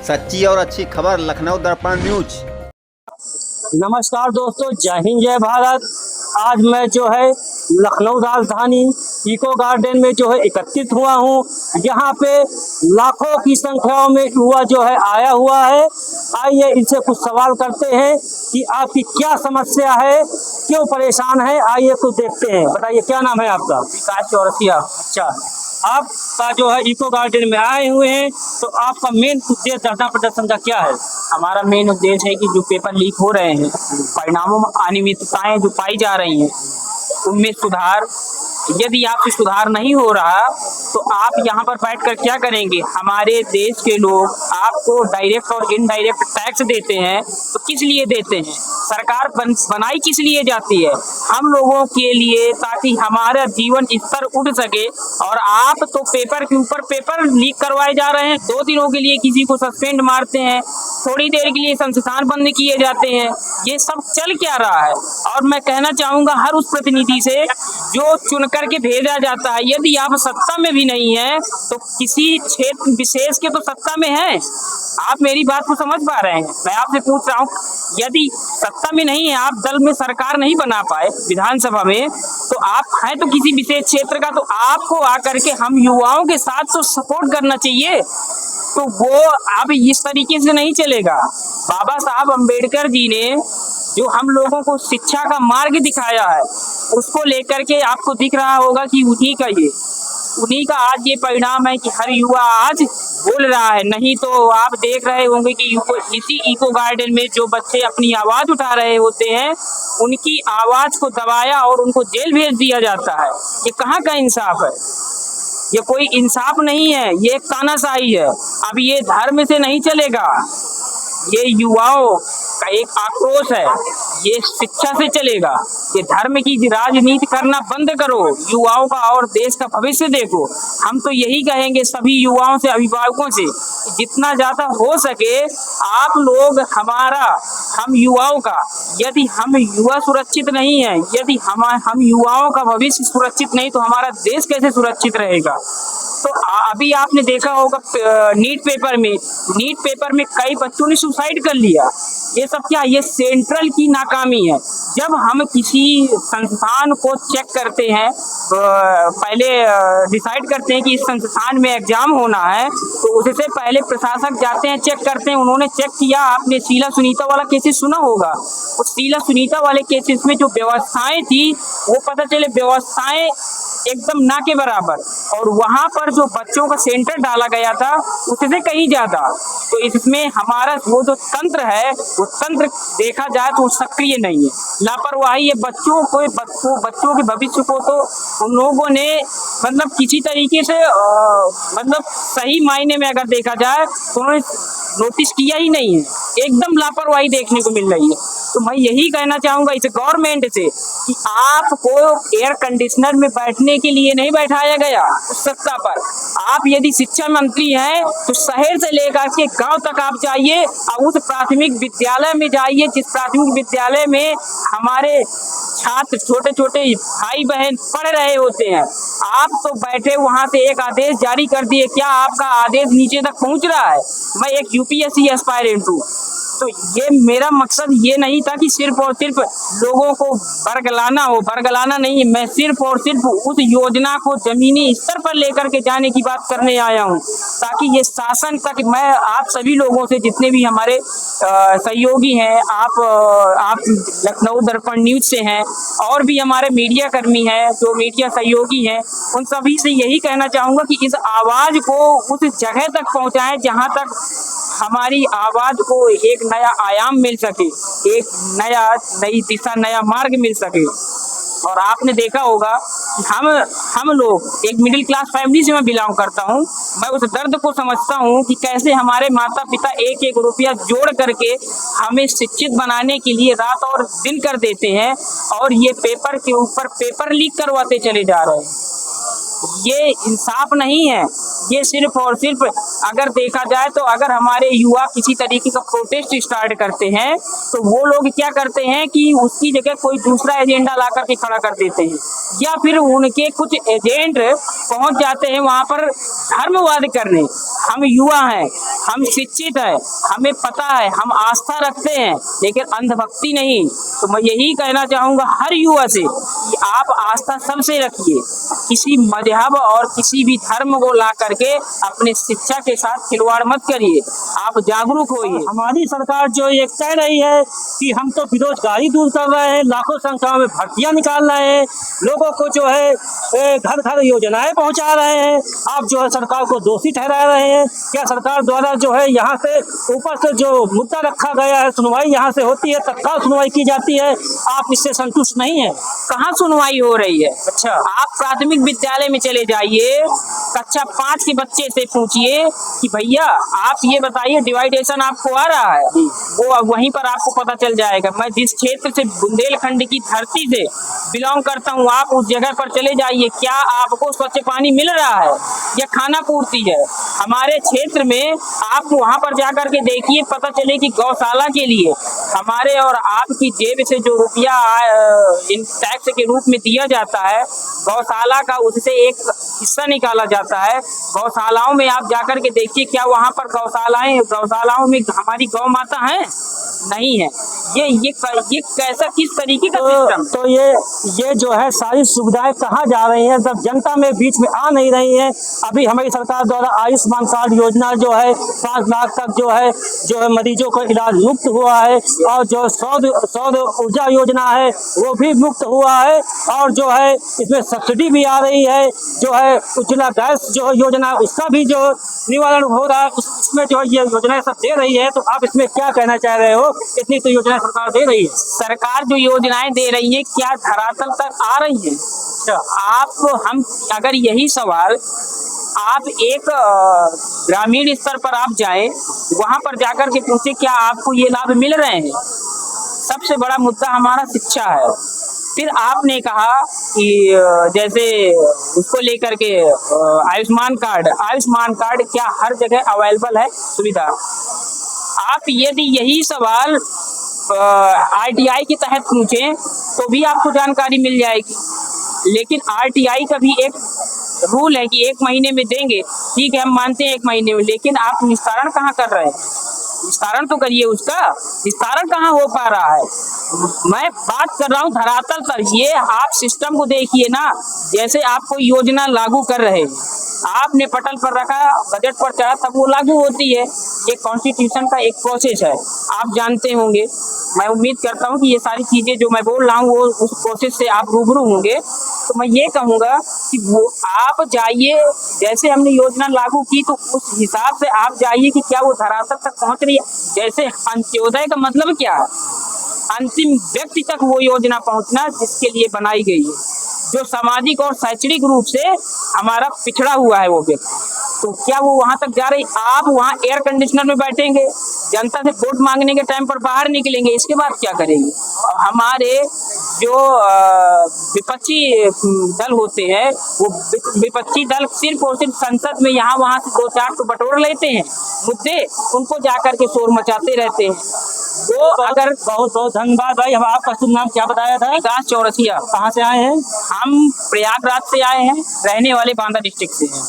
सच्ची और अच्छी खबर लखनऊ दर्पण न्यूज। नमस्कार दोस्तों, जय हिंद जय भारत। आज मैं जो है लखनऊ राजधानी इको गार्डन में जो है एकत्रित हुआ हूँ। यहाँ पे लाखों की संख्या में युवा जो है आया हुआ है। आइए इनसे कुछ सवाल करते हैं कि आपकी क्या समस्या है, क्यों परेशान है। आइए कुछ देखते हैं। बताइए क्या नाम है आपका? विकास चौरसिया। अच्छा, आपका जो है इको गार्डन में आए हुए हैं, तो आपका मेन उद्देश्य धरना प्रदर्शन का क्या है? हमारा मेन उद्देश्य है कि जो पेपर लीक हो रहे हैं, परिणामों में अनियमितताएं जो पाई जा रही हैं, उनमें सुधार। यदि आपसे सुधार नहीं हो रहा तो आप यहाँ पर बैठकर क्या करेंगे? हमारे देश के लोग आपको डायरेक्ट और इनडायरेक्ट टैक्स देते हैं, तो किस लिए देते हैं? सरकार बनाई किस लिए जाती है? हम लोगों के लिए, ताकि हमारा जीवन स्तर उठ सके। और आप तो पेपर के ऊपर पेपर लीक करवाए जा रहे हैं। 2 दिनों के लिए किसी को सस्पेंड मारते हैं, थोड़ी देर के लिए संस्थान बंद किए जाते हैं। ये सब चल क्या रहा है? और मैं कहना चाहूँगा हर उस प्रतिनिधि से जो चुन करके भेजा जाता है, यदि आप सत्ता में भी नहीं है तो किसी क्षेत्र विशेष के तो सत्ता में है। आप मेरी बात को समझ पा रहे हैं? मैं आपसे पूछ रहा हूँ, यदि सत्ता में नहीं है, आप दल में सरकार नहीं बना पाए विधानसभा में, तो आप हैं तो किसी विशेष क्षेत्र का, तो आपको आकर के हम युवाओं के साथ तो सपोर्ट करना चाहिए। तो वो अब इस तरीके से नहीं चलेगा। बाबा साहब अम्बेडकर जी ने जो हम लोगों को शिक्षा का मार्ग दिखाया है, उसको लेकर के आपको दिख रहा होगा कि उन्हीं का आज ये परिणाम है कि हर युवा आज बोल रहा है। नहीं तो आप देख रहे होंगे कि इसी इको गार्डन में जो बच्चे अपनी आवाज उठा रहे होते हैं, उनकी आवाज को दबाया और उनको जेल भेज दिया जाता है। ये कहाँ का इंसाफ है? ये कोई इंसाफ नहीं है, ये एक तानाशाही है। अब ये धर्म से नहीं चलेगा, ये युवाओं का एक आक्रोश है, ये शिक्षा से चलेगा। ये धर्म की राजनीति करना बंद करो, युवाओं का और देश का भविष्य देखो। हम तो यही कहेंगे सभी युवाओं से, अभिभावकों से, जितना ज्यादा हो सके आप लोग हम युवाओं का, यदि हम युवा सुरक्षित नहीं है, यदि हम युवाओं का भविष्य सुरक्षित नहीं, तो हमारा देश कैसे सुरक्षित रहेगा? तो अभी आपने देखा होगा नीट पेपर में कई बच्चों ने सुसाइड कर लिया। ये सब क्या? ये सेंट्रल की नाकामी है। जब हम किसी संस्थान को चेक करते हैं, पहले डिसाइड करते हैं कि इस संस्थान में एग्जाम होना है, तो उससे पहले प्रशासक जाते हैं, चेक करते हैं। उन्होंने चेक किया, आपने शीला सुनीता वाला केसेस सुना होगा। उस शीला सुनीता वाले केसेस में जो व्यवस्थाएं थी, वो पता चले व्यवस्थाएं एकदम ना के बराबर, और वहां पर जो बच्चों का सेंटर डाला गया था उससे कहीं ज्यादा। तो इसमें हमारा वो जो तंत्र है, वो तंत्र देखा जाए तो सक्रिय नहीं है, लापरवाही है। बच्चों के भविष्य को तो उन लोगों ने मतलब किसी तरीके से मतलब सही मायने में अगर देखा जाए तो उन्होंने नोटिस किया ही नहीं है। एकदम लापरवाही देखने को मिल रही है। तो मैं यही कहना चाहूंगा इस गवर्नमेंट से कि आपको एयर कंडीशनर में बैठने के लिए नहीं बैठाया गया उस सत्ता पर। आप यदि शिक्षा मंत्री हैं तो शहर से लेकर के गांव तक आप जाइए और उस प्राथमिक विद्यालय में जाइए, जिस प्राथमिक विद्यालय में हमारे छात्र, छोटे छोटे भाई बहन पढ़ रहे होते हैं। आप तो बैठे वहां से एक आदेश जारी कर दिए, क्या आपका आदेश नीचे तक पहुंच रहा है? मैं एक यूपीएससी एस्पायरेंट हूँ, तो ये मेरा मकसद ये नहीं था कि सिर्फ और सिर्फ लोगों को बरगलाना नहीं, मैं सिर्फ और सिर्फ उस योजना को जमीनी स्तर पर लेकर के जाने की बात करने आया हूँ, ताकि ये शासन तक मैं आप सभी लोगों से, जितने भी हमारे सहयोगी हैं, आप लखनऊ दर्पण न्यूज से हैं, और भी हमारे मीडिया कर्मी हैं, जो मीडिया सहयोगी हैं, उन सभी से यही कहना चाहूँगा कि इस आवाज़ को उस जगह तक पहुँचाएं जहाँ तक हमारी आवाज को एक नया आयाम मिल सके, एक नई दिशा, नया मार्ग मिल सके। और आपने देखा होगा कि हम लोग एक मिडिल क्लास फैमिली से मैं बिलोंग करता हूँ। मैं उस दर्द को समझता हूँ कि कैसे हमारे माता पिता एक एक रुपया जोड़ करके हमें शिक्षित बनाने के लिए रात और दिन कर देते हैं, और ये पेपर के ऊपर पेपर लीक करवाते चले जा रहे हैं। ये इंसाफ नहीं है, ये सिर्फ और सिर्फ अगर देखा जाए तो अगर हमारे युवा किसी तरीके का प्रोटेस्ट स्टार्ट करते हैं तो वो लोग क्या करते हैं कि उसकी जगह कोई दूसरा एजेंडा ला करके खड़ा कर देते हैं, या फिर उनके कुछ एजेंट पहुंच जाते हैं वहां पर धर्मवाद करने। हम युवा हैं, हम शिक्षित हैं, हमें पता है, हम आस्था रखते हैं, लेकिन अंधभक्ति नहीं। तो मैं यही कहना चाहूंगा हर युवा से कि आप आस्था सबसे रखिए, किसी मजहब और किसी भी धर्म को ला करके अपने शिक्षा के साथ खिलवाड़ मत करिए, आप जागरूक होइए। हमारी सरकार जो ये कह रही है कि हम तो बेरोजगारी दूर कर रहे हैं, लाखों संख्या में भर्तियां निकाल रहे हैं, लोगों को जो है घर घर योजनाएं पहुंचा रहे हैं, आप जो है सरकार को दोषी ठहरा रहे हैं। क्या सरकार द्वारा जो है यहाँ से ऊपर से जो मुद्दा रखा गया है, सुनवाई यहाँ से होती है, तत्काल सुनवाई की जाती है, आप इससे संतुष्ट नहीं है? कहाँ सुनवाई हो रही है? अच्छा, आप प्राथमिक विद्यालय में चले जाइए, कक्षा 5 के बच्चे से पूछिए कि भैया आप ये बताइए डिवाइडेशन आपको आ रहा है, वो वहीं पर आपको पता चल जाएगा। मैं जिस क्षेत्र से बुंदेलखंड की धरती से बिलोंग करता हूँ, आप उस जगह पर चले जाइए, क्या आपको स्वच्छ पानी मिल रहा है या खाना पूर्ति है? हमारे क्षेत्र में आप वहां पर जाकर के देखिए, पता चले कि गौशाला के लिए हमारे और आपकी जेब से जो रुपया इन टैक्स के रूप में दिया जाता है, गौशाला का उससे एक हिस्सा निकाला जाता है। गौशालाओं में आप जाकर के देखिए, क्या वहां पर गौशालाओं में हमारी गौ माता है? नहीं है। ये कैसा, किस तरीके का सिस्टम? तो ये जो है सारी सुविधाएं कहाँ जा रही हैं, जब जनता में बीच में आ नहीं रही हैं। अभी हमारी सरकार द्वारा आयुष्मान कार्ड योजना जो है 5 लाख तक जो है मरीजों को इलाज मुफ्त हुआ है, और जो सौर ऊर्जा योजना है वो भी मुफ्त हुआ है, और जो है इसमें सब्सिडी भी आ रही है, जो है उज्ज्वला गैस जो योजना उसका भी जो निवारण हो रहा है, उसमें जो ये योजनाएं सब दे रही है। तो आप इसमें क्या कहना चाह रहे हो? इतनी तो योजना सरकार दे रही है। सरकार जो योजनाएं दे रही है क्या धरातल तक आ रही है? हम अगर यही सवाल आप एक ग्रामीण स्तर पर आप जाएं, वहां पर जाकर के पूछे क्या आपको ये लाभ मिल रहे हैं? सबसे बड़ा मुद्दा हमारा शिक्षा है। फिर आपने कहा कि जैसे उसको लेकर के आयुष्मान कार्ड क्या हर जगह अवेलेबल है सुविधा? आप यदि यही सवाल आरटीआई के तहत पूछें तो भी आपको जानकारी मिल जाएगी, लेकिन आरटीआई का भी एक रूल है कि 1 महीने में देंगे, ठीक है हम मानते हैं 1 महीने में, लेकिन आप निस्तारण कहाँ कर रहे हैं? निस्तारण तो करिए उसका, निस्तारण कहाँ हो पा रहा है? मैं बात कर रहा हूँ धरातल पर। ये आप सिस्टम को देखिए ना, जैसे आप कोई योजना लागू कर रहे हैं, आपने पटल पर रखा, बजट पर चढ़ा, तब वो लागू होती है। ये कॉन्स्टिट्यूशन का एक प्रोसेस है, आप जानते होंगे। मैं उम्मीद करता हूँ कि ये सारी चीजें जो मैं बोल रहा हूँ वो उस प्रोसेस से आप रूबरू होंगे। तो मैं ये कहूँगा कि वो आप जाइए, जैसे हमने योजना लागू की तो उस हिसाब से आप जाइए कि क्या वो धरातल तक पहुँच रही है। जैसे अंत्योदय का मतलब क्या है? अंतिम व्यक्ति तक वो योजना पहुँचना जिसके लिए बनाई गई है, जो सामाजिक और शैक्षणिक रूप से हमारा पिछड़ा हुआ है वो व्यक्ति, तो क्या वो वहां तक जा रही? आप वहां एयर कंडीशनर में बैठेंगे, जनता से वोट मांगने के टाइम पर बाहर निकलेंगे, इसके बाद क्या करेंगे? और हमारे जो विपक्षी दल होते हैं, वो विपक्षी दल सिर्फ और सिर्फ संसद में यहाँ वहां से 2-4 तो बटोर लेते हैं मुद्दे, उनको जाकर के शोर मचाते रहते हैं। वो अगर बहुत बहुत धन्यवाद भाई। हम आपका शुभ नाम क्या बताया था? विकास चौरसिया। कहाँ से आए हैं? हम प्रयागराज से आए हैं, रहने वाले बांदा डिस्ट्रिक्ट से हैं।